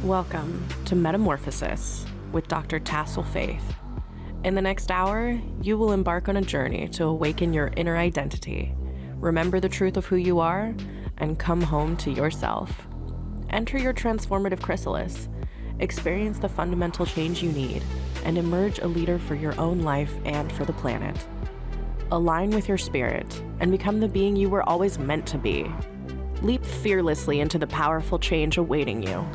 Welcome to Metamorphosis with Dr. Tassel Faith. In the next hour, you will embark on a journey to awaken your inner identity, remember the truth of who you are, and come home to yourself. Enter your transformative chrysalis, experience the fundamental change you need, and emerge a leader for your own life and for the planet. Align with your spirit and become the being you were always meant to be. Leap fearlessly into the powerful change awaiting you.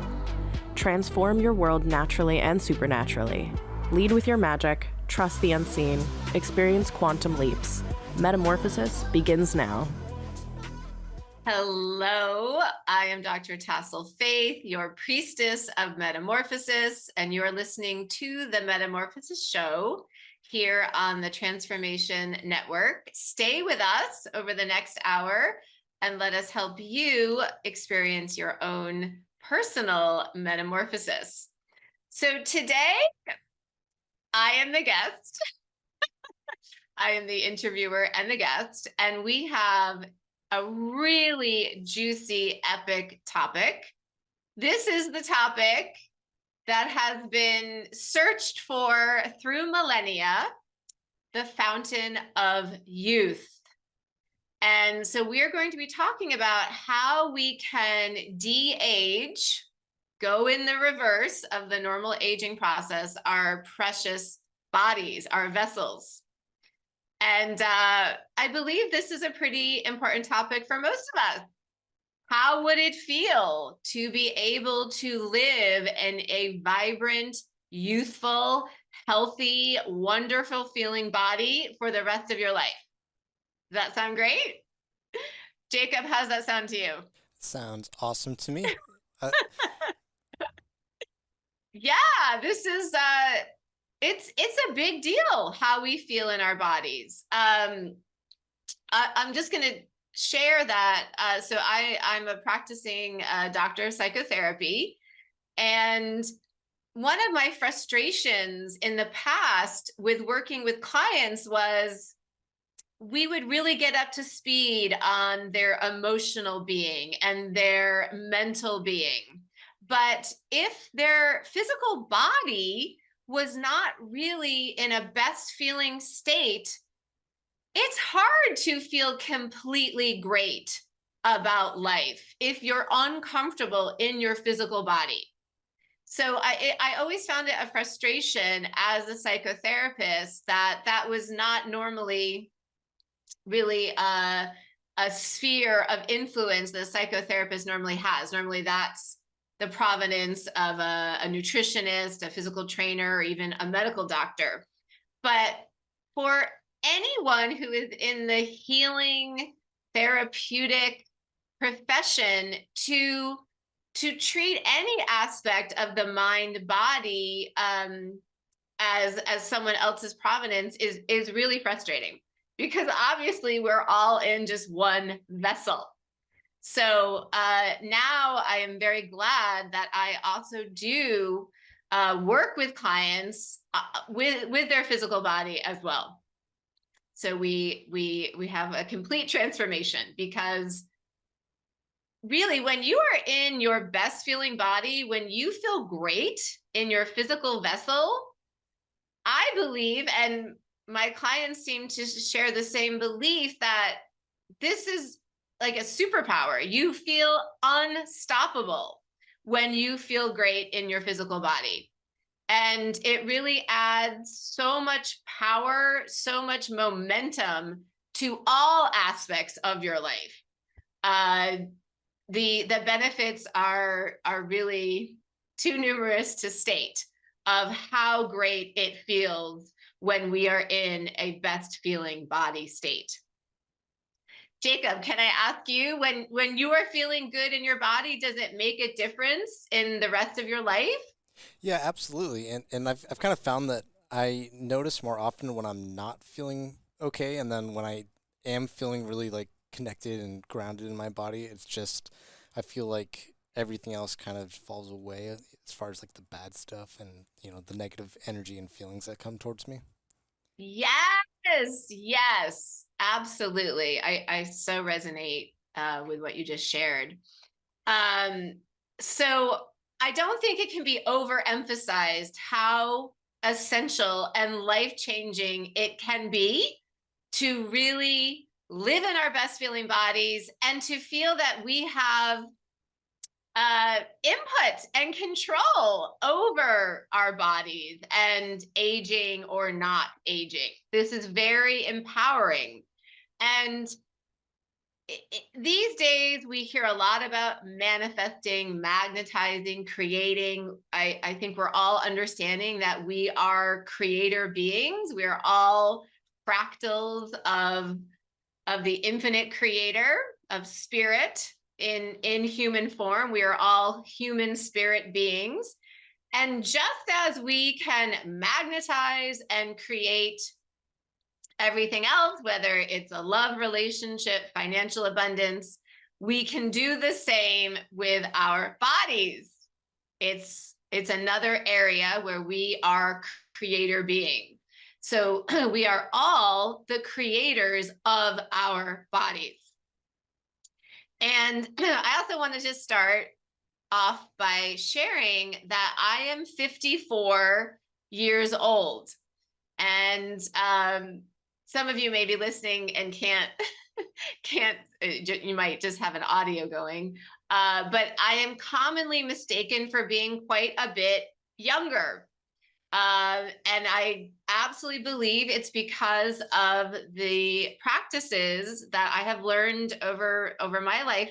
Transform your world naturally and supernaturally. Lead with your magic, trust the unseen, experience quantum leaps. Metamorphosis begins now. Hello, I am Dr. Tassel Faith, your priestess of metamorphosis, and you're listening to the Metamorphosis Show here on the Transformation Network. Stay with us over the next hour and let us help you experience your own personal metamorphosis. So today, I am the guest. I am the interviewer and the guest, and we have a really juicy, epic topic. This is the topic that has been searched for through millennia, the fountain of youth. And so we are going to be talking about how we can de-age, go in the reverse of the normal aging process, our precious bodies, our vessels. And I believe this is a pretty important topic for most of us. How would it feel to be able to live in a vibrant, youthful, healthy, wonderful feeling body for the rest of your life? Does that sound great? Jacob, how's that sound to you? Sounds awesome to me. Yeah, this is it's a big deal how we feel in our bodies. I'm just going to share that. So I'm a practicing doctor of psychotherapy, and one of my frustrations in the past with working with clients was we would really get up to speed on their emotional being and their mental being. But if their physical body was not really in a best feeling state, it's hard to feel completely great about life if you're uncomfortable in your physical body. So I always found it a frustration as a psychotherapist that was not normally really a sphere of influence that a psychotherapist normally has. Normally that's the provenance of a nutritionist, a physical trainer, or even a medical doctor. But for anyone who is in the healing therapeutic profession to treat any aspect of the mind body as someone else's provenance is really frustrating, because obviously we're all in just one vessel. So now I am very glad that I also do work with clients with their physical body as well. So we have a complete transformation, because really when you are in your best feeling body, when you feel great in your physical vessel, I believe, and my clients seem to share the same belief, that this is like a superpower. You feel unstoppable when you feel great in your physical body. And it really adds so much power, so much momentum to all aspects of your life. The benefits are really too numerous to state of how great it feels when we are in a best feeling body state. Jacob, can I ask you, when you are feeling good in your body, does it make a difference in the rest of your life? Yeah, absolutely. And I've kind of found that I notice more often when I'm not feeling okay, and then when I am feeling really like connected and grounded in my body, it's just I feel like everything else kind of falls away as far as like the bad stuff and, the negative energy and feelings that come towards me. Yes, yes, absolutely. I so resonate with what you just shared. Um, so I don't think it can be overemphasized how essential and life-changing it can be to really live in our best feeling bodies and to feel that we have input and control over our bodies and aging or not aging. This is very empowering. And these days we hear a lot about manifesting, magnetizing, creating. I think we're all understanding that we are creator beings. We are all fractals of the infinite creator, of spirit in human form. We are all human spirit beings. And just as we can magnetize and create everything else, whether it's a love relationship, financial abundance, we can do the same with our bodies. It's another area where we are creator beings. So we are all the creators of our bodies. And I also want to just start off by sharing that I am 54 years old. And some of you may be listening and can't, you might just have an audio going. But I am commonly mistaken for being quite a bit younger. And I absolutely believe it's because of the practices that I have learned over my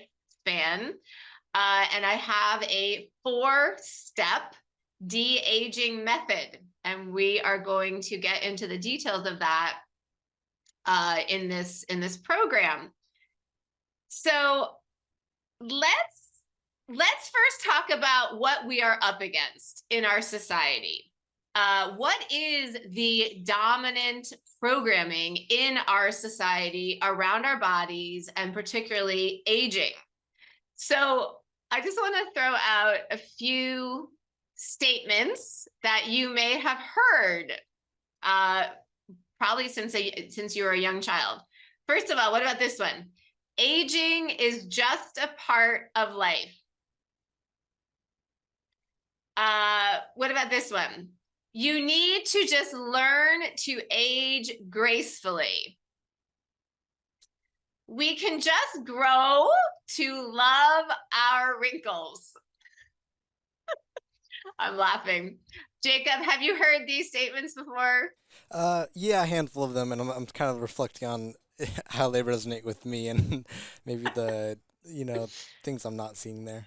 lifespan. And I have a 4-step de-aging method. And we are going to get into the details of that in this program. So let's first talk about what we are up against in our society. What is the dominant programming in our society around our bodies and particularly aging? So I just want to throw out a few statements that you may have heard, probably since you were a young child. First of all, what about this one? Aging is just a part of life. What about this one? You need to just learn to age gracefully. We can just grow to love our wrinkles. I'm laughing. Jacob, have you heard these statements before? Yeah, a handful of them, and I'm kind of reflecting on how they resonate with me and maybe the, things I'm not seeing there.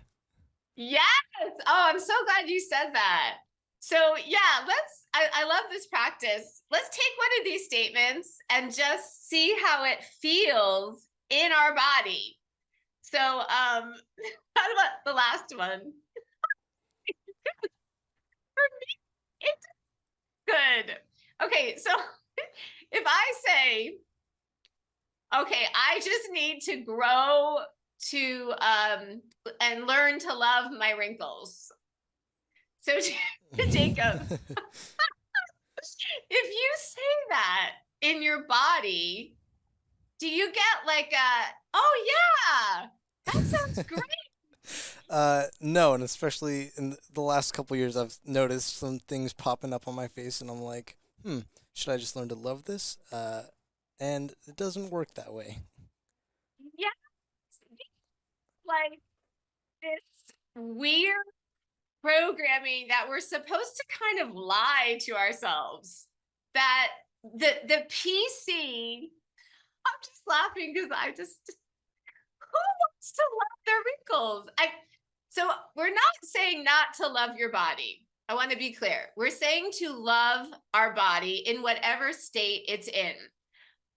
Yes. Oh, I'm so glad you said that. So yeah, I love this practice. Let's take one of these statements and just see how it feels in our body. So how about the last one? For me, it's good. Okay, so if I say, okay, I just need to grow to and learn to love my wrinkles. So Jacob, if you say that in your body, do you get like oh yeah, that sounds great? No, and especially in the last couple years, I've noticed some things popping up on my face, and I'm like, should I just learn to love this? And it doesn't work that way. Yeah, like this weird programming that we're supposed to kind of lie to ourselves that the PC, I'm just laughing because who wants to love their wrinkles? So we're not saying not to love your body. I want to be clear. We're saying to love our body in whatever state it's in.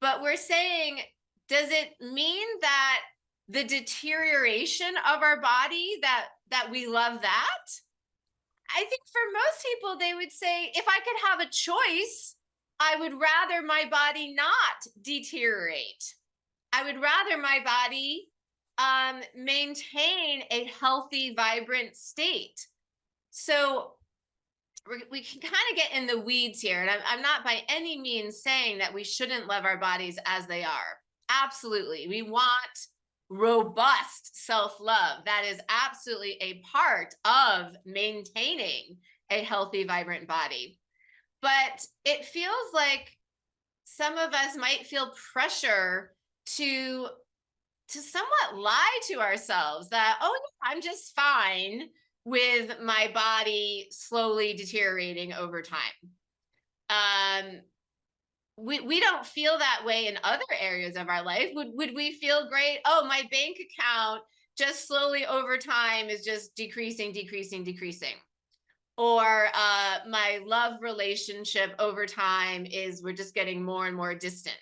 But we're saying, does it mean that the deterioration of our body, that we love that? I think for most people, they would say, if I could have a choice, I would rather my body not deteriorate. I would rather my body maintain a healthy, vibrant state. So we can kind of get in the weeds here. And I'm not by any means saying that we shouldn't love our bodies as they are. Absolutely. We want robust self-love. That is absolutely a part of maintaining a healthy, vibrant body. But it feels like some of us might feel pressure to somewhat lie to ourselves that, oh, yeah, I'm just fine with my body slowly deteriorating over time. We don't feel that way in other areas of our life. Would we feel great? Oh, my bank account just slowly over time is just decreasing. Or my love relationship over time is we're just getting more and more distant.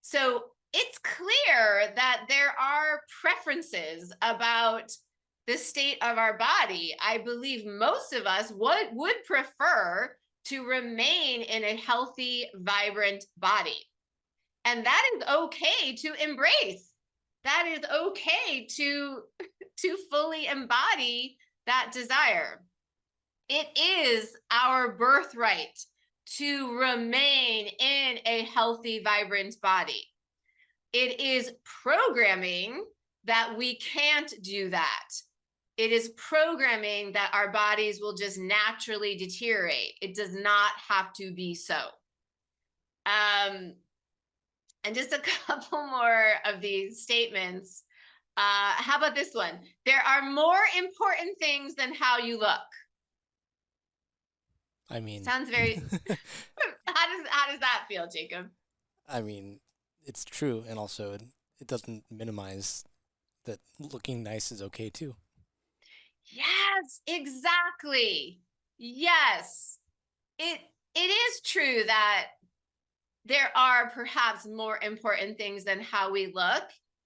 So it's clear that there are preferences about the state of our body. I believe most of us would prefer to remain in a healthy, vibrant body. And that is okay to embrace. That is okay to fully embody that desire. It is our birthright to remain in a healthy, vibrant body. It is programming that we can't do that. It is programming that our bodies will just naturally deteriorate. It does not have to be so. And just a couple more of these statements. How about this one? There are more important things than how you look. I mean, Sounds very. How does that feel, Jacob? I mean, it's true, and also it doesn't minimize that looking nice is okay too. Yes, exactly. Yes. It is true that there are perhaps more important things than how we look.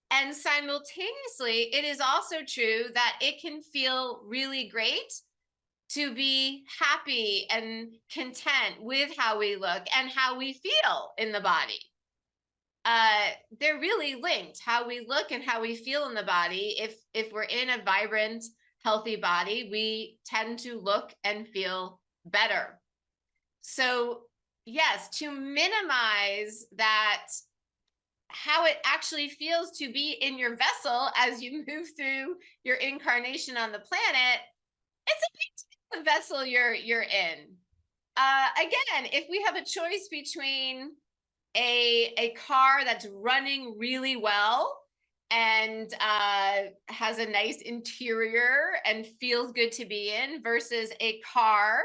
And simultaneously, it is also true that it can feel really great to be happy and content with how we look and how we feel in the body. They're really linked. How we look and how we feel in the body. If we're in a vibrant, healthy body, we tend to look and feel better. So yes, to minimize that, how it actually feels to be in your vessel as you move through your incarnation on the planet, it's a big the vessel you're in. Again, if we have a choice between a car that's running really well and has a nice interior and feels good to be in versus a car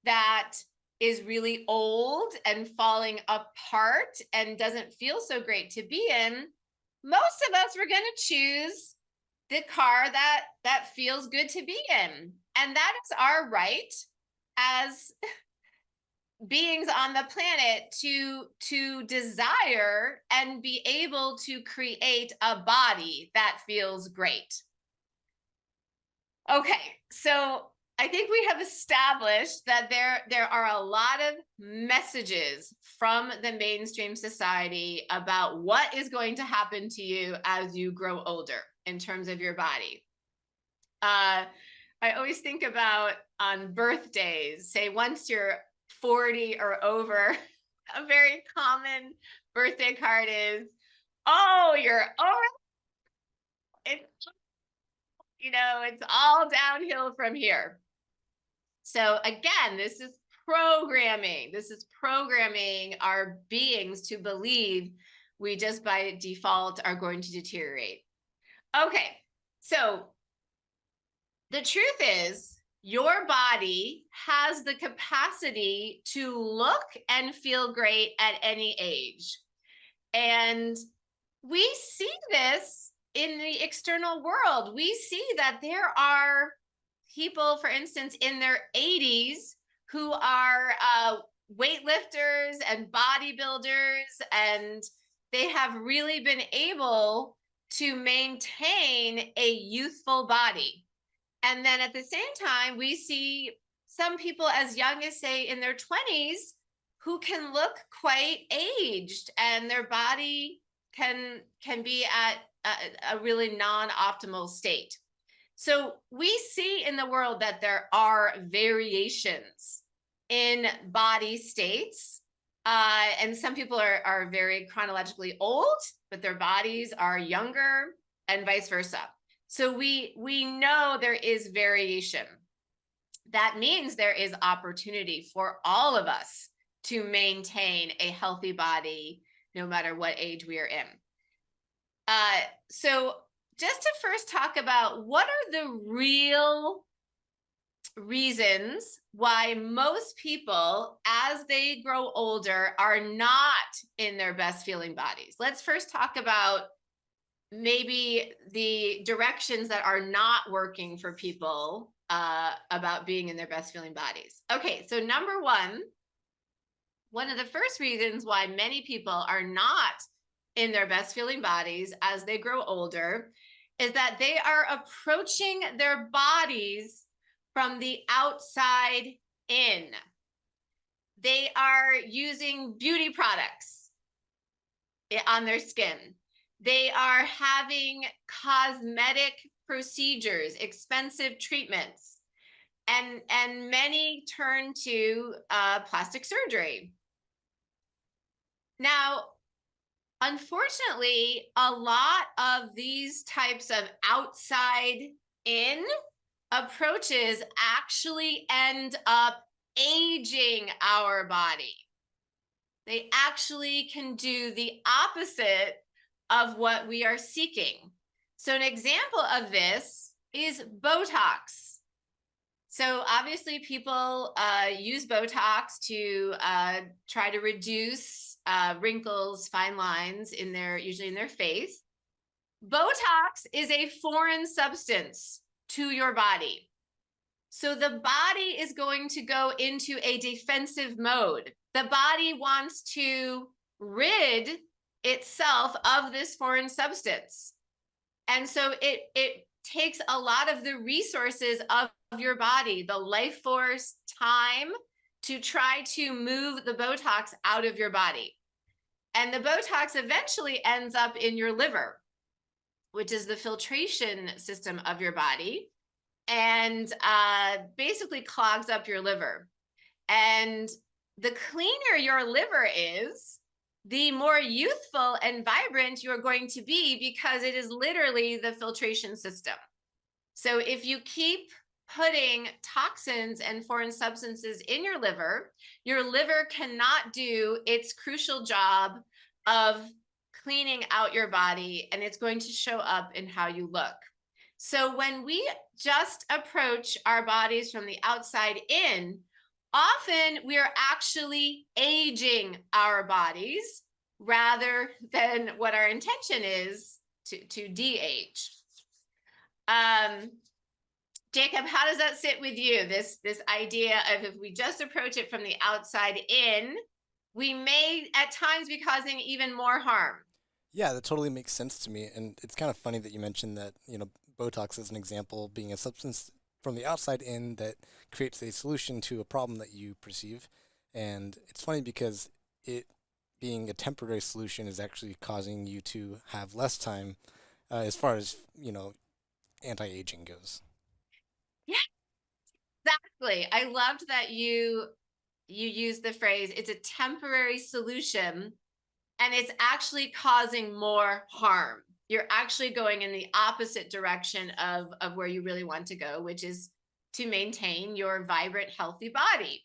that is really old and falling apart and doesn't feel so great to be in, most of us are going to choose the car that feels good to be in. And that is our right as beings on the planet to desire and be able to create a body that feels great. Okay, so I think we have established that there are a lot of messages from the mainstream society about what is going to happen to you as you grow older in terms of your body. I always think about on birthdays, say once you're 40 or over, a very common birthday card is, oh, you're over. It's, it's all downhill from here. So again, this is programming. This is programming our beings to believe we just by default are going to deteriorate. Okay, so the truth is your body has the capacity to look and feel great at any age. And we see this in the external world. We see that there are people, for instance, in their 80s who are weightlifters and bodybuilders, and they have really been able to maintain a youthful body. And then at the same time, we see some people as young as, say, in their 20s who can look quite aged, and their body can be at a really non-optimal state. So we see in the world that there are variations in body states. And some people are very chronologically old, but their bodies are younger, and vice versa. So we know there is variation. That means there is opportunity for all of us to maintain a healthy body, no matter what age we are in. So just to first talk about what are the real reasons why most people, as they grow older, are not in their best feeling bodies. Let's first talk about maybe the directions that are not working for people about being in their best feeling bodies. Okay, so number one of the first reasons why many people are not in their best feeling bodies as they grow older is that they are approaching their bodies from the outside in. They are using beauty products on their skin. They are having cosmetic procedures, expensive treatments, and many turn to plastic surgery. Now, unfortunately, a lot of these types of outside in approaches actually end up aging our body. They actually can do the opposite of what we are seeking. So an example of this is Botox. So obviously people use Botox to try to reduce wrinkles, fine lines usually in their face. Botox is a foreign substance to your body. So the body is going to go into a defensive mode. The body wants to rid itself of this foreign substance. And so it takes a lot of the resources of your body, the life force, time, to try to move the Botox out of your body. And the Botox eventually ends up in your liver, which is the filtration system of your body, and basically clogs up your liver. And the cleaner your liver is, the more youthful and vibrant you're going to be, because it is literally the filtration system. So if you keep putting toxins and foreign substances in your liver cannot do its crucial job of cleaning out your body, and it's going to show up in how you look. So when we just approach our bodies from the outside in, often we are actually aging our bodies rather than what our intention is to de-age. Jacob, how does that sit with you? This idea of if we just approach it from the outside in, we may at times be causing even more harm. Yeah, that totally makes sense to me. And it's kind of funny that you mentioned that, Botox as an example being a substance from the outside in that creates a solution to a problem that you perceive. And it's funny because it being a temporary solution is actually causing you to have less time as far as, anti-aging goes. Yeah, exactly. I loved that you used the phrase, it's a temporary solution, and it's actually causing more harm. You're actually going in the opposite direction of where you really want to go, which is to maintain your vibrant, healthy body.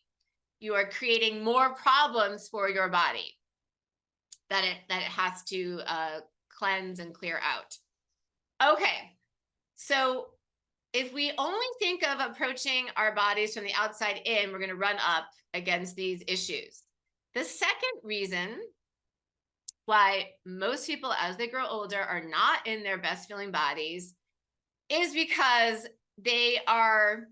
You are creating more problems for your body that it has to cleanse and clear out. Okay, so if we only think of approaching our bodies from the outside in, we're going to run up against these issues. The second reason why most people as they grow older are not in their best feeling bodies is because they are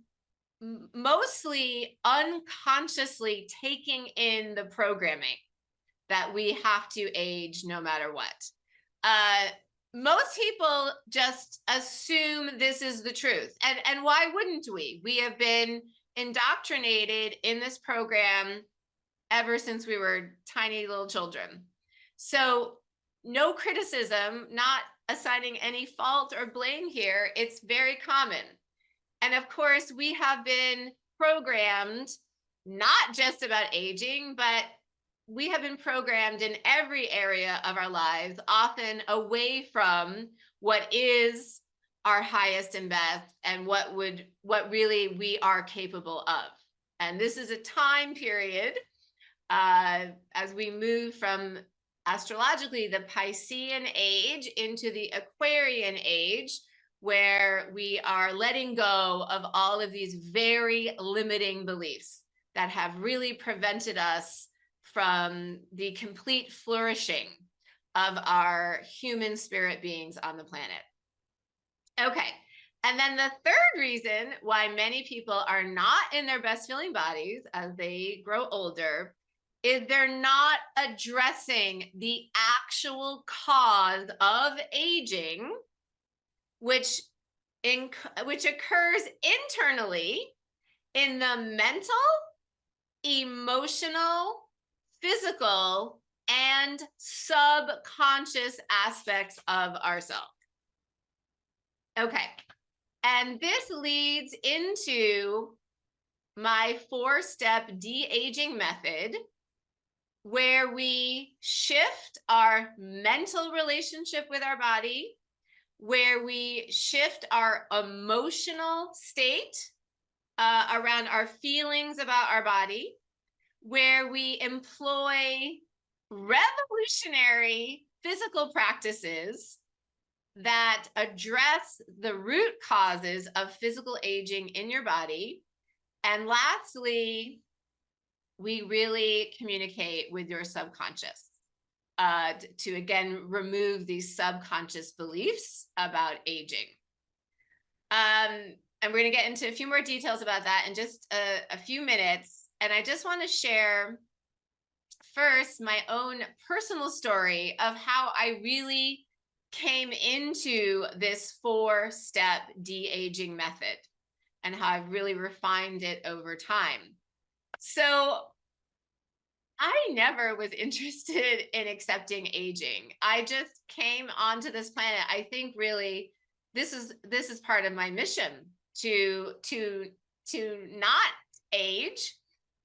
mostly unconsciously taking in the programming that we have to age no matter what. Most people just assume this is the truth. And why wouldn't we? We have been indoctrinated in this program ever since we were tiny little children. So no criticism, not assigning any fault or blame here. It's very common. And of course, we have been programmed not just about aging, but we have been programmed in every area of our lives, often away from what is our highest and best and what really we are capable of. And this is a time period as we move from astrologically the Piscean age into the Aquarian age, where we are letting go of all of these very limiting beliefs that have really prevented us from the complete flourishing of our human spirit beings on the planet. Okay. And then the third reason why many people are not in their best feeling bodies as they grow older is they're not addressing the actual cause of aging, which occurs internally in the mental, emotional, physical, and subconscious aspects of ourselves. Okay. And this leads into my 4-step de-aging method, where we shift our mental relationship with our body, where we shift our emotional state around our feelings about our body, where we employ revolutionary physical practices that address the root causes of physical aging in your body. And lastly, we really communicate with your subconscious to again remove these subconscious beliefs about aging. And we're going to get into a few more details about that in just a few minutes. And I just want to share first my own personal story of how I really came into this 4-step de-aging method and how I've really refined it over time. So I never was interested in accepting aging. I just came onto this planet. I think really this is part of my mission to not age,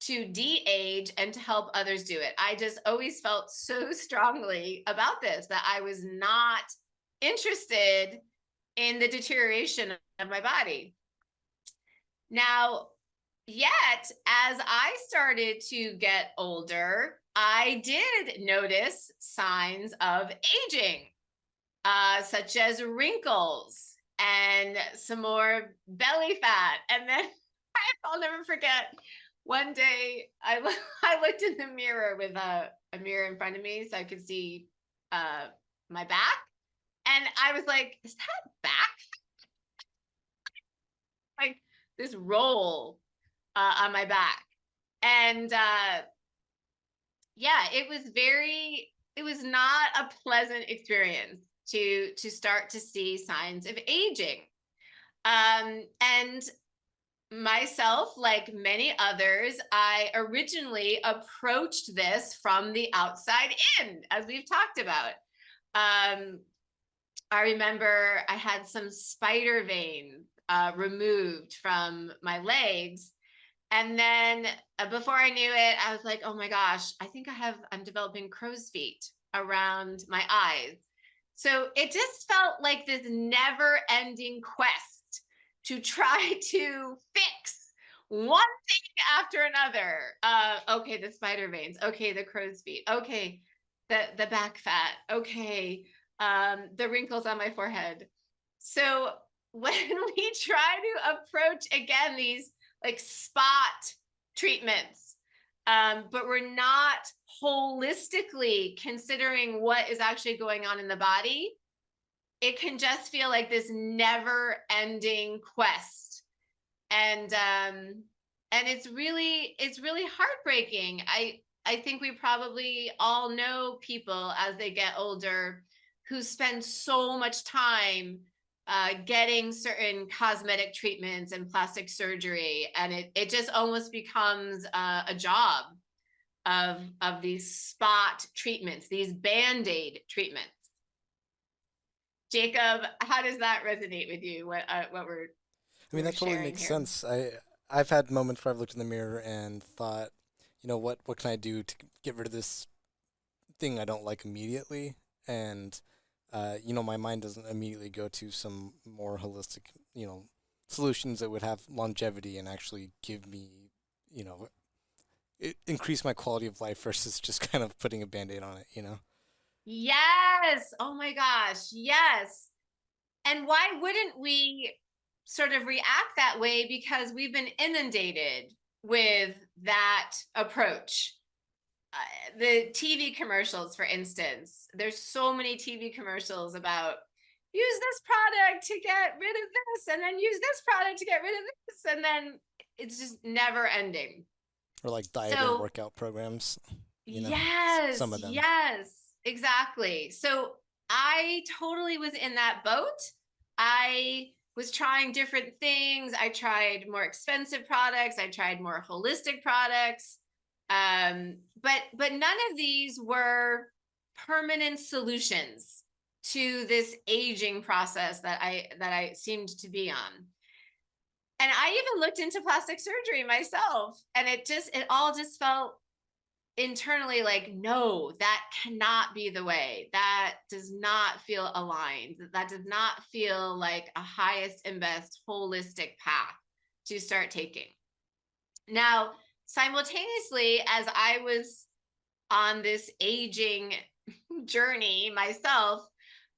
to de-age, and to help others do it. I just always felt so strongly about this, that I was not interested in the deterioration of my body. Now, yet, as I started to get older, I did notice signs of aging, such as wrinkles and some more belly fat. And then I'll never forget, one day I looked in the mirror with a mirror in front of me so I could see my back. And I was like, is that back? Like this roll on my back. And yeah, it was not a pleasant experience to start to see signs of aging. And myself, like many others, I originally approached this from the outside in, as we've talked about. I remember I had some spider veins removed from my legs. And then before I knew it, I was like, oh my gosh, I think I'm developing crow's feet around my eyes. So it just felt like this never ending quest to try to fix one thing after another. Okay, the spider veins. Okay, the crow's feet. Okay, the back fat. Okay, the wrinkles on my forehead. So when we try to approach again these like spot treatments, but we're not holistically considering what is actually going on in the body, it can just feel like this never ending quest. And it's really heartbreaking. I think we probably all know people as they get older who spend so much time getting certain cosmetic treatments and plastic surgery, and it just almost becomes a job. of these spot treatments, these Band-Aid treatments. Jacob, how does that resonate with you? What I mean, we're that totally sharing makes here? sense. I've had moments where I've looked in the mirror and thought, what can I do to get rid of this thing I don't like immediately? And my mind doesn't immediately go to some more holistic, solutions that would have longevity and actually give me, increase my quality of life versus just kind of putting a band-aid on it. Yes. Oh my gosh. Yes. And why wouldn't we sort of react that way? Because we've been inundated with that approach. The TV commercials, for instance, there's so many TV commercials about use this product to get rid of this, and then use this product to get rid of this, and then it's just never ending. Or like diet and So workout programs, some yes, of them. yes, exactly. So I totally was in that boat. I was trying different things. I tried more expensive products. I tried more holistic products. But none of these were permanent solutions to this aging process that I seemed to be on. And I even looked into plastic surgery myself, and it all just felt internally like, no, that cannot be the way. That does not feel aligned. That does not feel like a highest and best holistic path to start taking. Now, simultaneously, as I was on this aging journey myself,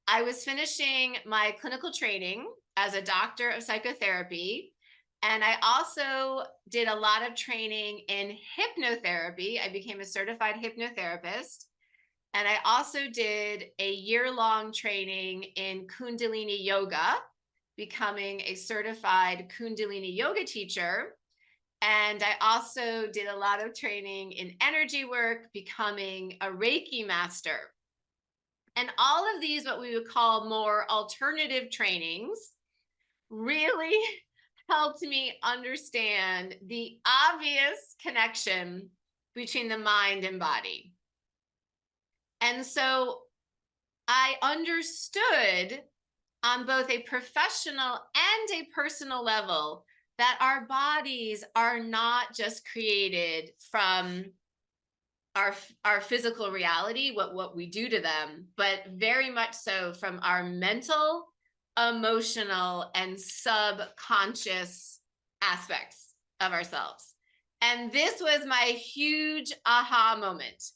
I was finishing my clinical training as a doctor of psychotherapy. And I also did a lot of training in hypnotherapy. I became a certified hypnotherapist. And I also did a year-long training in Kundalini yoga, becoming a certified Kundalini yoga teacher. And I also did a lot of training in energy work, becoming a Reiki master. And all of these, what we would call more alternative trainings, really helped me understand the obvious connection between the mind and body. And so I understood on both a professional and a personal level that our bodies are not just created from our physical reality, what we do to them, but very much so from our mental, emotional, and subconscious aspects of ourselves. And this was my huge aha moment.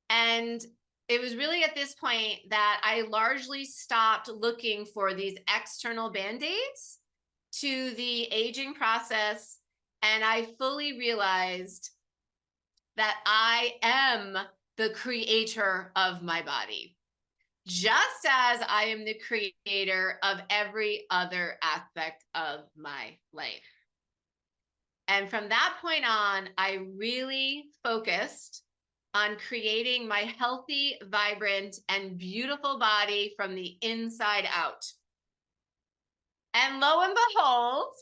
And it was really at this point that I largely stopped looking for these external band-aids to the aging process. And I fully realized that I am the creator of my body, just as I am the creator of every other aspect of my life. And from that point on, I really focused on creating my healthy, vibrant, and beautiful body from the inside out. And lo and behold,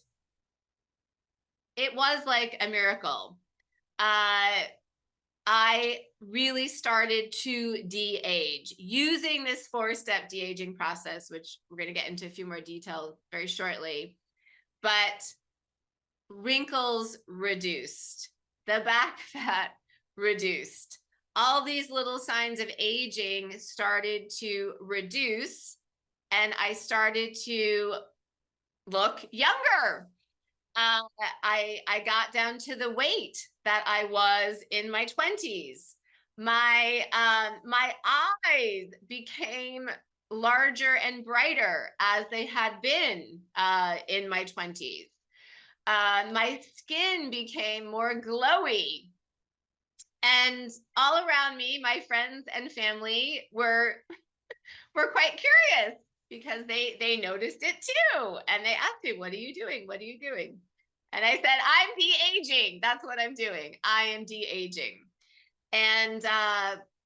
it was like a miracle. I really started to de-age using this 4-step de-aging process, which we're going to get into a few more details very shortly. But wrinkles reduced, the back fat reduced, all these little signs of aging started to reduce, and I started to look younger. I got down to the weight that I was in my 20s. My eyes became larger and brighter as they had been in my 20s. My skin became more glowy. And all around me, my friends and family were quite curious because they noticed it too. And they asked me, what are you doing? What are you doing? And I said, I'm de-aging. That's what I'm doing. I am de-aging. And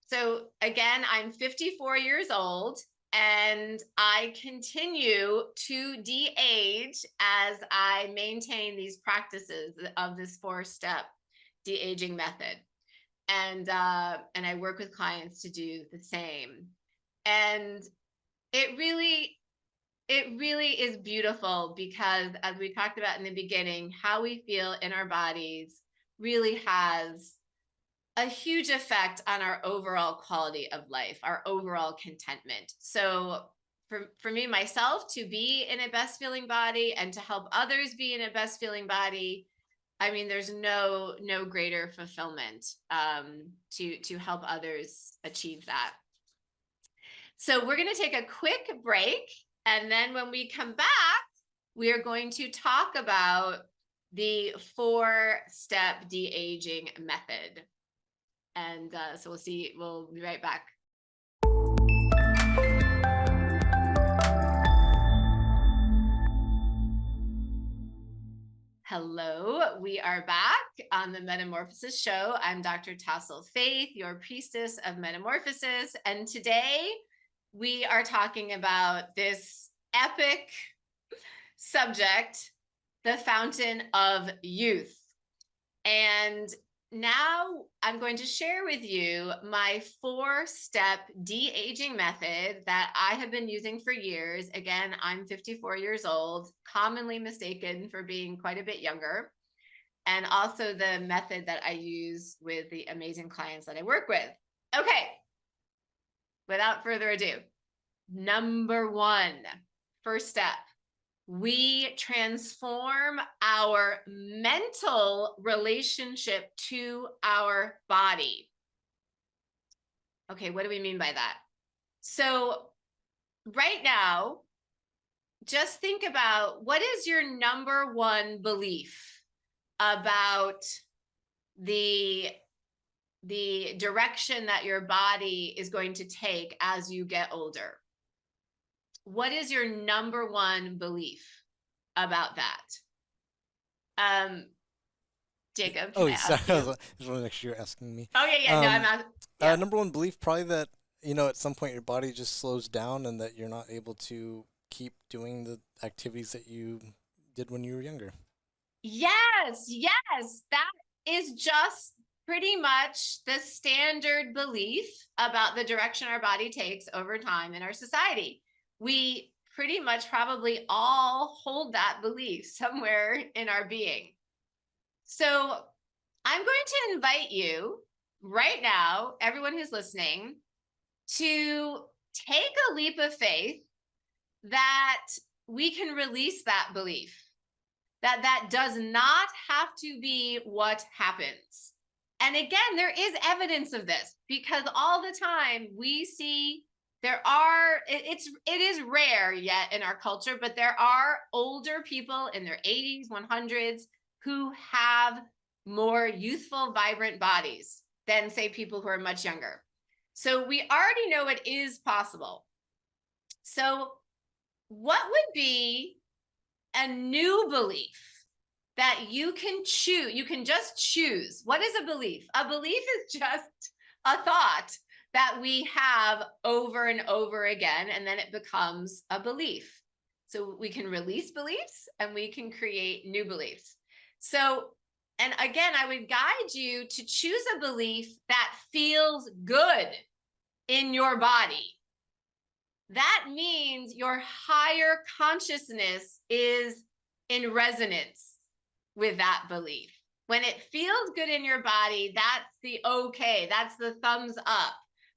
so again, I'm 54 years old, and I continue to de-age as I maintain these practices of this 4-step de-aging method. And I work with clients to do the same. And it really is beautiful because, as we talked about in the beginning, how we feel in our bodies really has a huge effect on our overall quality of life, our overall contentment. So for me, myself, to be in a best feeling body and to help others be in a best feeling body, I mean, there's no greater fulfillment to help others achieve that. So we're going to take a quick break. And then when we come back, we are going to talk about the 4-step de-aging method. And so we'll be right back. Hello, we are back on the Metamorphosis Show. I'm Dr. Tassel Faith, your priestess of metamorphosis. And today we are talking about this epic subject, the fountain of youth. And now I'm going to share with you my 4-step de-aging method that I have been using for years. Again, I'm 54 years old, commonly mistaken for being quite a bit younger. And also the method that I use with the amazing clients that I work with. Okay, without further ado, number 1, first step. We transform our mental relationship to our body. Okay, what do we mean by that? So right now, just think about, what is your number 1 belief about the direction that your body is going to take as you get older? What is your number 1 belief about that? Jacob, can I ask sorry. you? I just want to make sure you're asking me. Oh yeah, no, I'm out. Yeah. Number 1 belief, probably that, at some point your body just slows down and that you're not able to keep doing the activities that you did when you were younger. Yes, that is just pretty much the standard belief about the direction our body takes over time in our society. We pretty much probably all hold that belief somewhere in our being. So I'm going to invite you right now, everyone who's listening, to take a leap of faith that we can release that belief, that does not have to be what happens. And again, there is evidence of this, because all the time we see it is rare yet in our culture, but there are older people in their 80s, 100s who have more youthful, vibrant bodies than, say, people who are much younger. So we already know it is possible. So what would be a new belief that you can choose? You can just choose. What is a belief? A belief is just a thought that we have over and over again, and then it becomes a belief. So we can release beliefs and we can create new beliefs. So, and again, I would guide you to choose a belief that feels good in your body. That means your higher consciousness is in resonance with that belief. When it feels good in your body, that's the okay. That's the thumbs up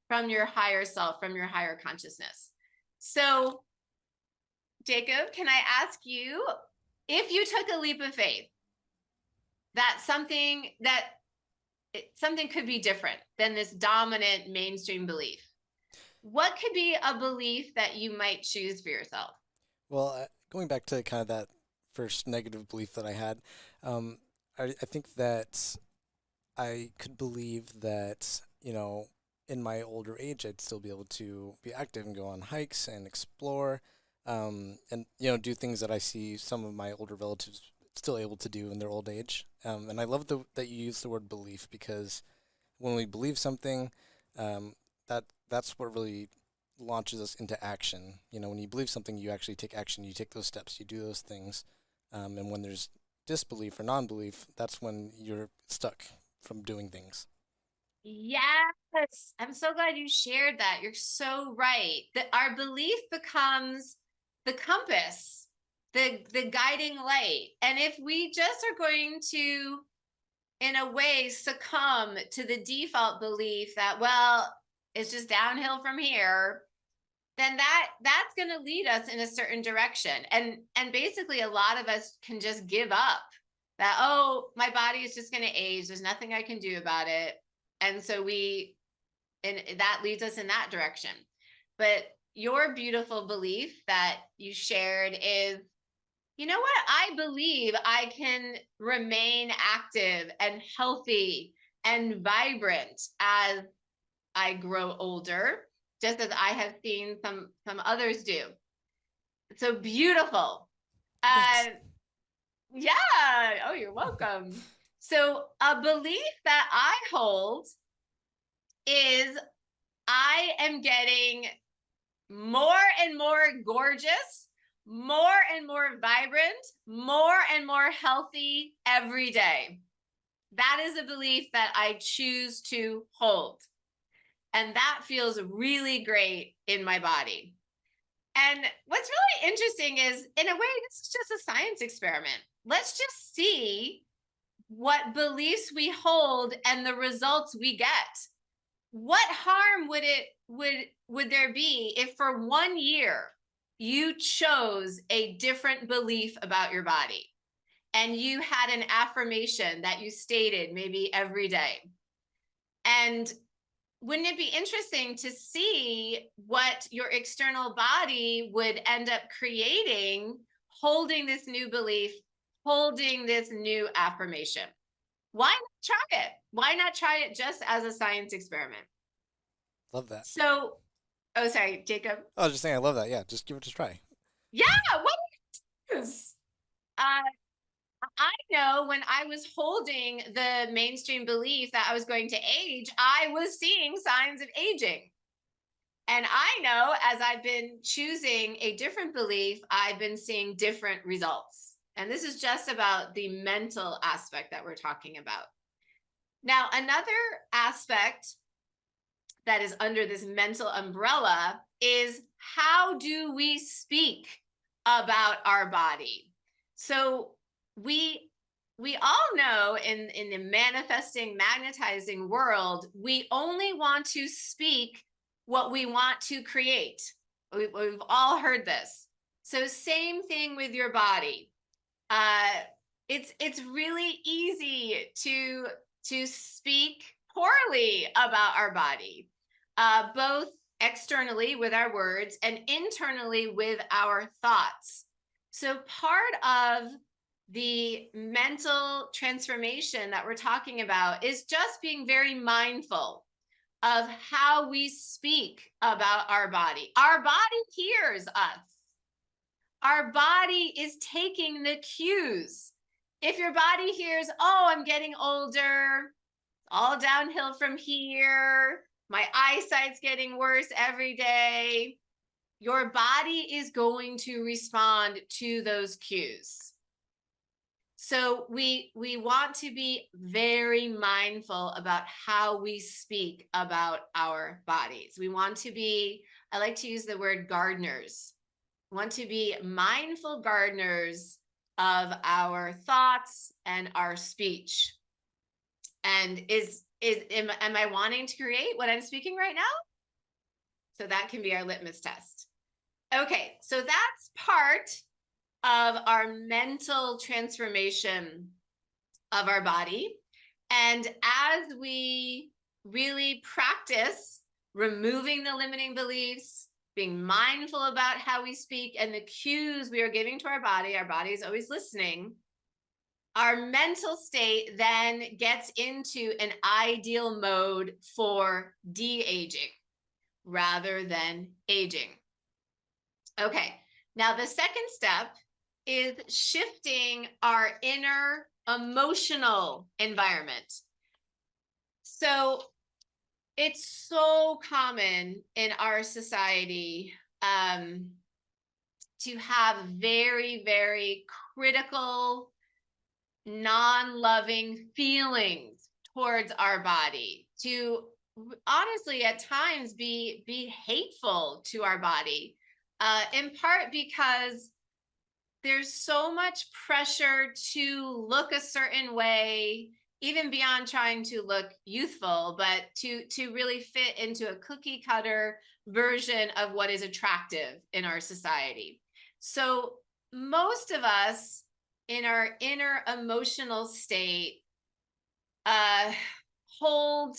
from your higher self, from your higher consciousness. So, Jacob, can I ask you, if you took a leap of faith that something could be different than this dominant mainstream belief, what could be a belief that you might choose for yourself? Well, going back to kind of that first negative belief that I had, I think that I could believe that, in my older age, I'd still be able to be active and go on hikes and explore, and, do things that I see some of my older relatives still able to do in their old age. And I love that you use the word belief, because when we believe something, that's what really launches us into action. When you believe something, you actually take action. You take those steps. You do those things. And when there's disbelief or non-belief, that's when you're stuck from doing things. Yes, I'm so glad you shared that. You're so right. That our belief becomes the compass, the guiding light. And if we just are going to, in a way, succumb to the default belief that, well, it's just downhill from here, then that's going to lead us in a certain direction. And basically a lot of us can just give up that, oh, my body is just going to age, there's nothing I can do about it. And so and that leads us in that direction. But your beautiful belief that you shared is, you know what? I believe I can remain active and healthy and vibrant as I grow older, just as I have seen some others do. So beautiful. Thanks. Yeah. Oh, you're welcome. So a belief that I hold is I am getting more and more gorgeous, more and more vibrant, more and more healthy every day. That is a belief that I choose to hold. And that feels really great in my body. And what's really interesting is, in a way, this is just a science experiment. Let's just see what beliefs we hold and the results we get. What harm would there be if for 1 year you chose a different belief about your body and you had an affirmation that you stated maybe every day? And wouldn't it be interesting to see what your external body would end up creating, holding this new belief, holding this new affirmation? Why not try it? Why not try it just as a science experiment? Love that. So, oh, sorry, Jacob. I was just saying, I love that. Yeah, just give it a try. Yeah, what is? I know when I was holding the mainstream belief that I was going to age, I was seeing signs of aging. And I know as I've been choosing a different belief, I've been seeing different results. And this is just about the mental aspect that we're talking about. Now, another aspect that is under this mental umbrella is, how do we speak about our body? So we all know in the manifesting, magnetizing world, we only want to speak what we want to create. We've all heard this. So same thing with your body. It's really easy to speak poorly about our body, both externally with our words and internally with our thoughts. So part of the mental transformation that we're talking about is just being very mindful of how we speak about our body. Our body hears us. Our body is taking the cues. If your body hears, oh, I'm getting older, all downhill from here, my eyesight's getting worse every day, your body is going to respond to those cues. So we want to be very mindful about how we speak about our bodies. We want to be, I like to use the word gardeners. We want to be mindful gardeners of our thoughts and our speech. And am I wanting to create what I'm speaking right now? So that can be our litmus test. Okay, so that's part of our mental transformation of our body. And as we really practice removing the limiting beliefs, being mindful about how we speak and the cues we are giving to our body is always listening, our mental state then gets into an ideal mode for de-aging rather than aging. Okay, now the second step is shifting our inner emotional environment. So it's so common in our society to have very, very critical, non-loving feelings towards our body. to honestly at times be hateful to our body, in part because there's so much pressure to look a certain way, even beyond trying to look youthful, but to really fit into a cookie cutter version of what is attractive in our society. So most of us in our inner emotional state uh, hold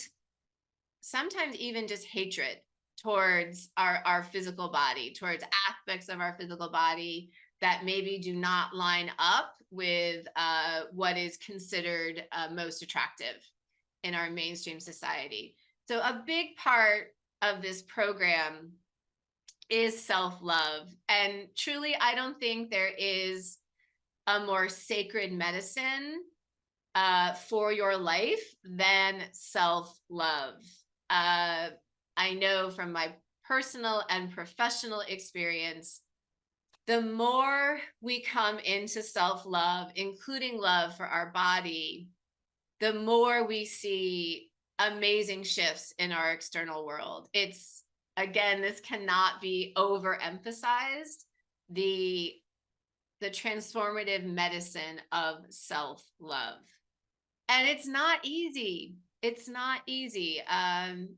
sometimes even just hatred towards our physical body, towards aspects of our physical body that maybe do not line up with what is considered most attractive in our mainstream society. So a big part of this program is self-love. And truly, I don't think there is a more sacred medicine for your life than self-love. I know from my personal and professional experience, the more we come into self-love, including love for our body, the more we see amazing shifts in our external world. It's, again, this cannot be overemphasized, the transformative medicine of self-love. And it's not easy. It's not easy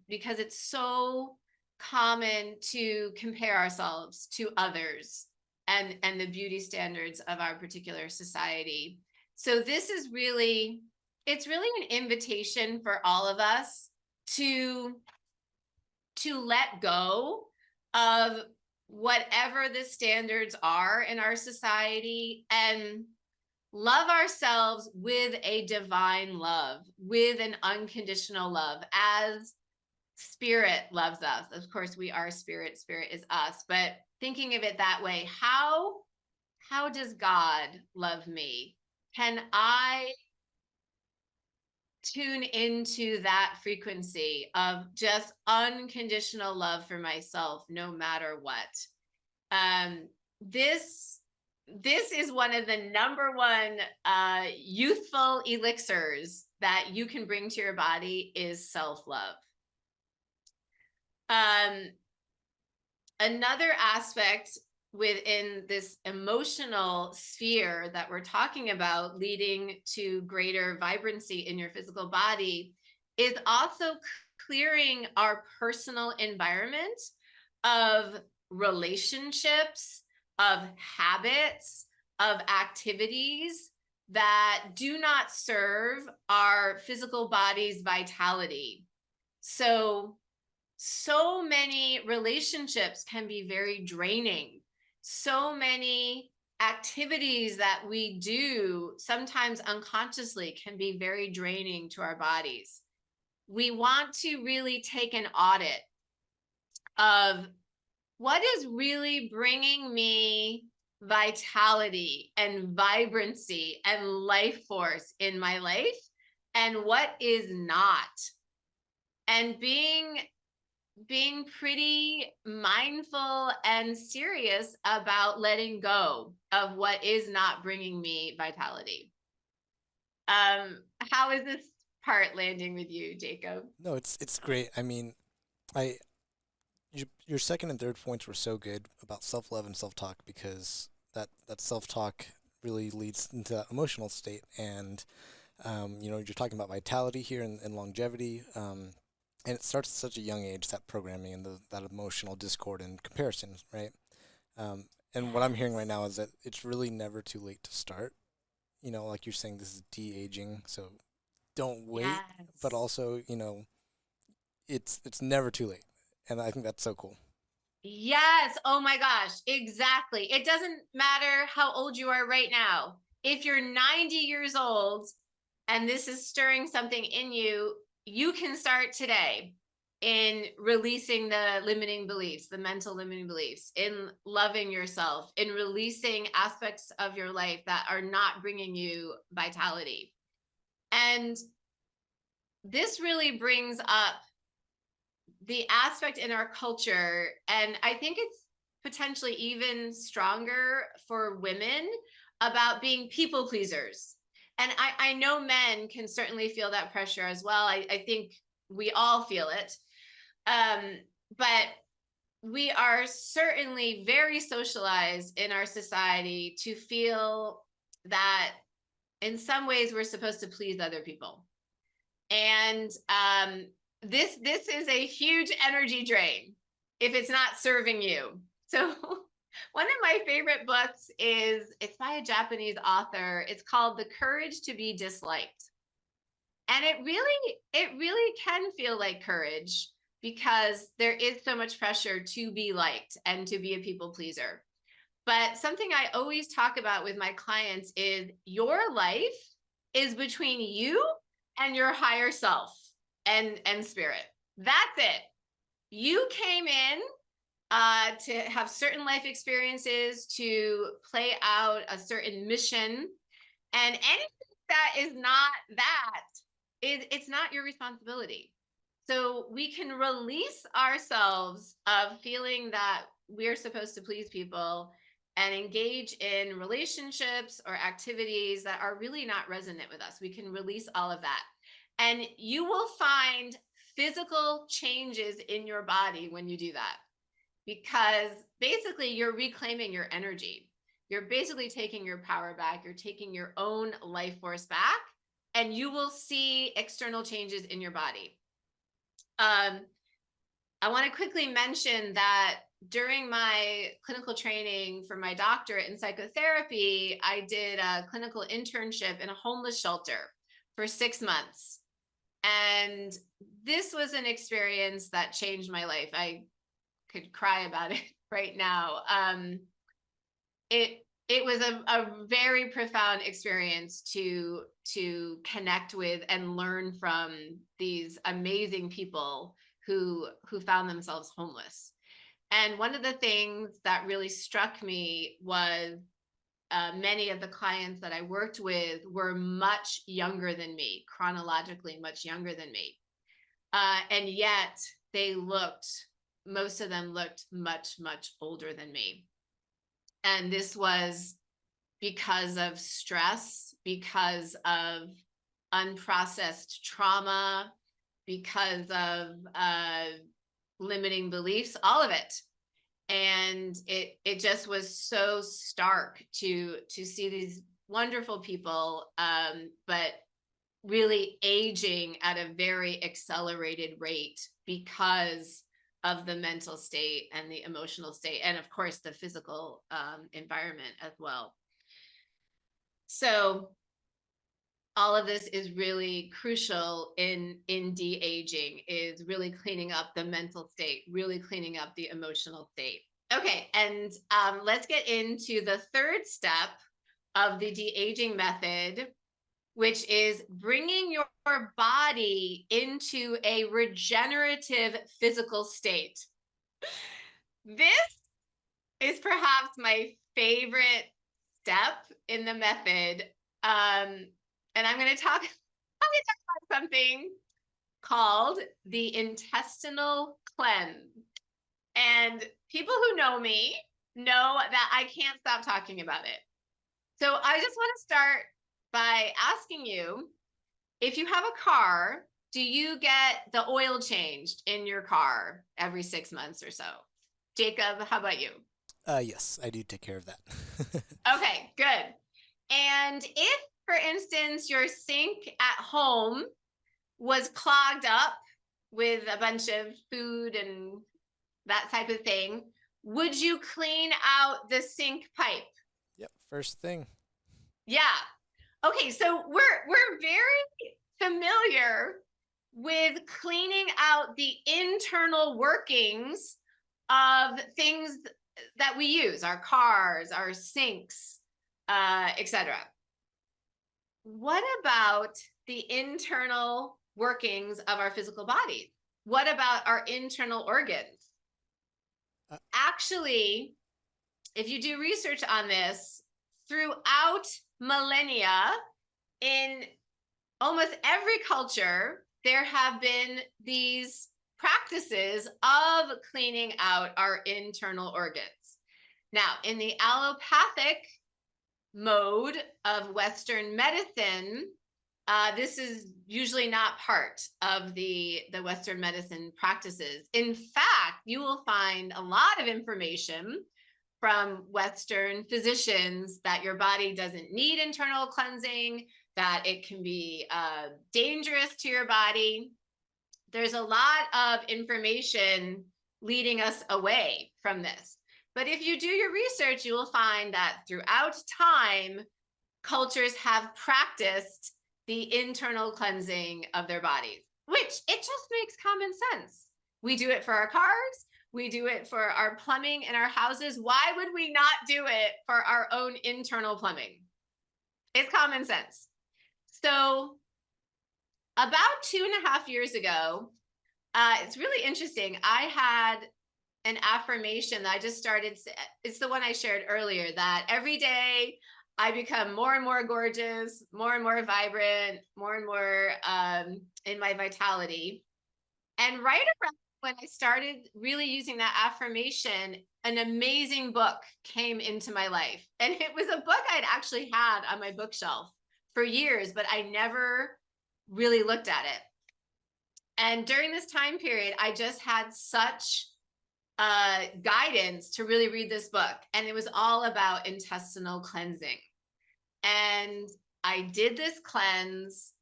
because it's so common to compare ourselves to others and the beauty standards of our particular society. So this is really, it's really an invitation for all of us to let go of whatever the standards are in our society and love ourselves with a divine love, with an unconditional love, as spirit loves us. Of course, we are spirit, spirit is us, but thinking of it that way, how does God love me? Can I tune into that frequency of just unconditional love for myself, no matter what? This is one of the number one youthful elixirs that you can bring to your body is self-love. Another aspect within this emotional sphere that we're talking about, leading to greater vibrancy in your physical body, is also clearing our personal environment of relationships, of habits, of activities that do not serve our physical body's vitality. So many relationships can be very draining. So many activities that we do, sometimes unconsciously, can be very draining to our bodies. We want to really take an audit of what is really bringing me vitality and vibrancy and life force in my life, and what is not. And being pretty mindful and serious about letting go of what is not bringing me vitality. How is this part landing with you, Jacob? No, it's great. I mean, I your second and third points were so good about self love and self talk, because that self talk really leads into that emotional state, and you're talking about vitality here and longevity. And it starts at such a young age, that programming and that emotional discord and comparison, right? And what I'm hearing right now is that it's really never too late to start. Like you're saying, this is de-aging, so don't wait. But Yes. also, it's never too late, and I think that's so cool. Yes. Oh my gosh. Exactly. It doesn't matter how old you are right now. If you're 90 years old and this is stirring something in you, you can start today in releasing the limiting beliefs, the mental limiting beliefs, in loving yourself, in releasing aspects of your life that are not bringing you vitality. And this really brings up the aspect in our culture, and I think it's potentially even stronger for women, about being people pleasers. And I know men can certainly feel that pressure as well. I think we all feel it. But we are certainly very socialized in our society to feel that in some ways we're supposed to please other people. And this is a huge energy drain if it's not serving you. So one of my favorite books it's by a Japanese author. It's called The Courage to be Disliked. And it really can feel like courage, because there is so much pressure to be liked and to be a people pleaser. But something I always talk about with my clients is your life is between you and your higher self and spirit. That's it. You came in to have certain life experiences, to play out a certain mission, and anything that is not that, it's not your responsibility. So we can release ourselves of feeling that we're supposed to please people and engage in relationships or activities that are really not resonant with us. We can release all of that. And you will find physical changes in your body when you do that, because basically you're reclaiming your energy. You're basically taking your power back. You're taking your own life force back, and you will see external changes in your body. I want to quickly mention that during my clinical training for my doctorate in psychotherapy, I did a clinical internship in a homeless shelter for 6 months. And this was an experience that changed my life. I could cry about it right now. It was a very profound experience to connect with and learn from these amazing people who found themselves homeless. And one of the things that really struck me was many of the clients that I worked with were much younger than me, chronologically much younger than me. And yet most of them looked much, much older than me. And this was because of stress, because of unprocessed trauma, because of limiting beliefs, all of it. And it just was so stark to see these wonderful people, but really aging at a very accelerated rate because of the mental state and the emotional state, and of course the physical environment as well. So all of this is really crucial in de-aging, is really cleaning up the mental state, really cleaning up the emotional state. Okay, and let's get into the third step of the de-aging method, which is bringing your body into a regenerative physical state. This is perhaps my favorite step in the method. And I'm going to talk about something called the intestinal cleanse. And people who know me know that I can't stop talking about it. So I just want to start by asking you, if you have a car, do you get the oil changed in your car every 6 months or so? Jacob, how about you? Yes, I do take care of that. Okay, good. And if, for instance, your sink at home was clogged up with a bunch of food and that type of thing, would you clean out the sink pipe? Yep, first thing. Yeah. Okay, so we're very familiar with cleaning out the internal workings of things that we use, our cars, our sinks, etc. What about the internal workings of our physical bodies? What about our internal organs? Actually, if you do research on this, throughout millennia, in almost every culture, there have been these practices of cleaning out our internal organs. Now, in the allopathic mode of Western medicine, this is usually not part of the Western medicine practices. In fact, you will find a lot of information from Western physicians that your body doesn't need internal cleansing, that it can be dangerous to your body. There's a lot of information leading us away from this. But if you do your research, you will find that throughout time, cultures have practiced the internal cleansing of their bodies, which it just makes common sense. We do it for our cars. We do it for our plumbing in our houses. Why would we not do it for our own internal plumbing? It's common sense. So about 2.5 years ago, it's really interesting. I had an affirmation that I just started. It's the one I shared earlier, that every day I become more and more gorgeous, more and more vibrant, more and more in my vitality. And right around when I started really using that affirmation, an amazing book came into my life. And it was a book I'd actually had on my bookshelf for years, but I never really looked at it. And during this time period, I just had such guidance to really read this book. And it was all about intestinal cleansing. And I did this cleanse,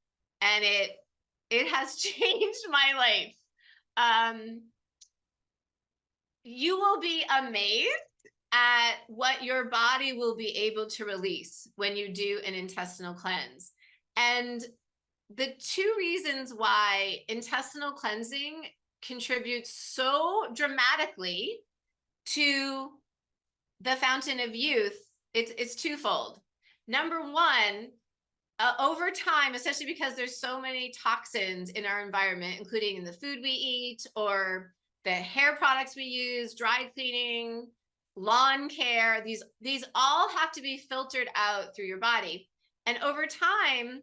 and it has changed my life. You will be amazed at what your body will be able to release when you do an intestinal cleanse. And the two reasons why intestinal cleansing contributes so dramatically to the fountain of youth, it's twofold. Number one, over time, especially because there's so many toxins in our environment, including in the food we eat or the hair products we use, dry cleaning, lawn care, these all have to be filtered out through your body. And over time,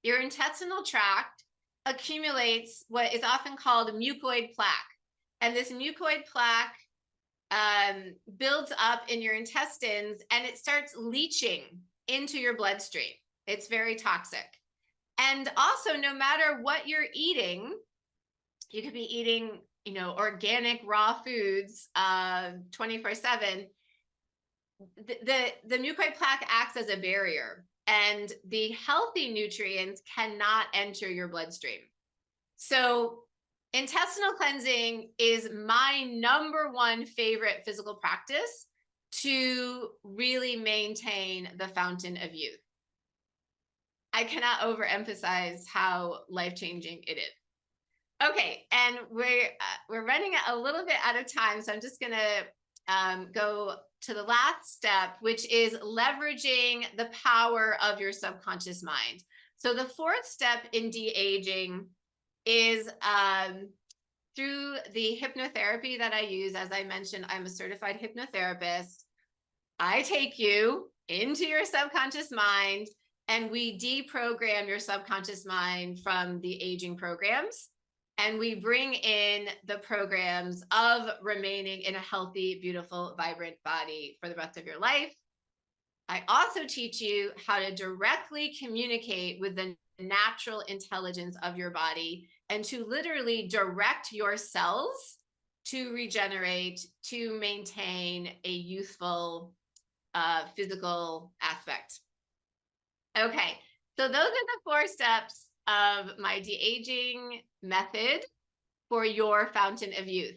your intestinal tract accumulates what is often called mucoid plaque. And this mucoid plaque builds up in your intestines, and it starts leaching into your bloodstream. It's very toxic. And also, no matter what you're eating, you could be eating, organic raw foods 24/7. The mucoid plaque acts as a barrier, and the healthy nutrients cannot enter your bloodstream. So intestinal cleansing is my number one favorite physical practice to really maintain the fountain of youth. I cannot overemphasize how life-changing it is. Okay, and we're running a little bit out of time, so I'm just gonna go to the last step, which is leveraging the power of your subconscious mind. So the fourth step in de-aging is through the hypnotherapy that I use. As I mentioned, I'm a certified hypnotherapist. I take you into your subconscious mind, and we deprogram your subconscious mind from the aging programs. And we bring in the programs of remaining in a healthy, beautiful, vibrant body for the rest of your life. I also teach you how to directly communicate with the natural intelligence of your body and to literally direct your cells to regenerate, to maintain a youthful physical aspect. Okay, so those are the 4 steps of my de-aging method for your fountain of youth.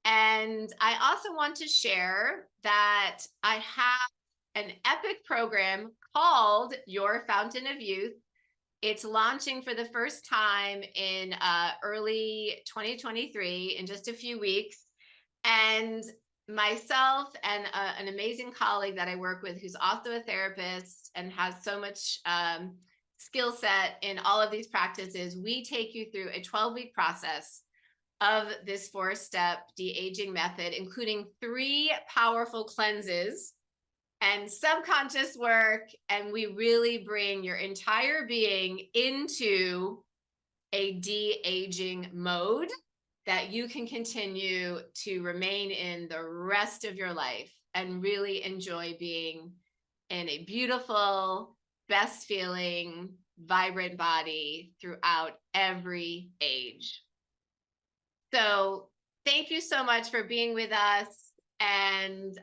And I also want to share that I have an epic program called Your Fountain of Youth. It's launching for the first time in early 2023, in just a few weeks. And myself and an amazing colleague that I work with, who's also a therapist and has so much skill set in all of these practices, we take you through a 12-week process of this 4-step de-aging method, including 3 powerful cleanses and subconscious work. And we really bring your entire being into a de-aging mode that you can continue to remain in the rest of your life and really enjoy being in a beautiful, best feeling, vibrant body throughout every age. So thank you so much for being with us, and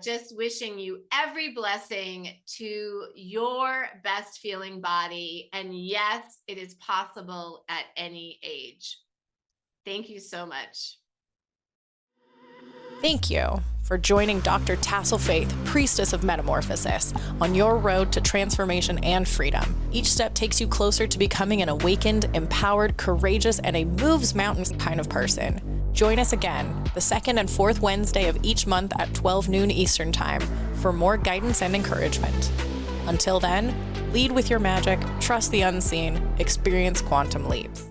just wishing you every blessing to your best feeling body. And yes, it is possible at any age. Thank you so much. Thank you for joining Dr. Tassel Faith, Priestess of Metamorphosis, on your road to transformation and freedom. Each step takes you closer to becoming an awakened, empowered, courageous, and a moves mountains kind of person. Join us again, the second and fourth Wednesday of each month at 12 noon Eastern Time for more guidance and encouragement. Until then, lead with your magic, trust the unseen, experience quantum leaps.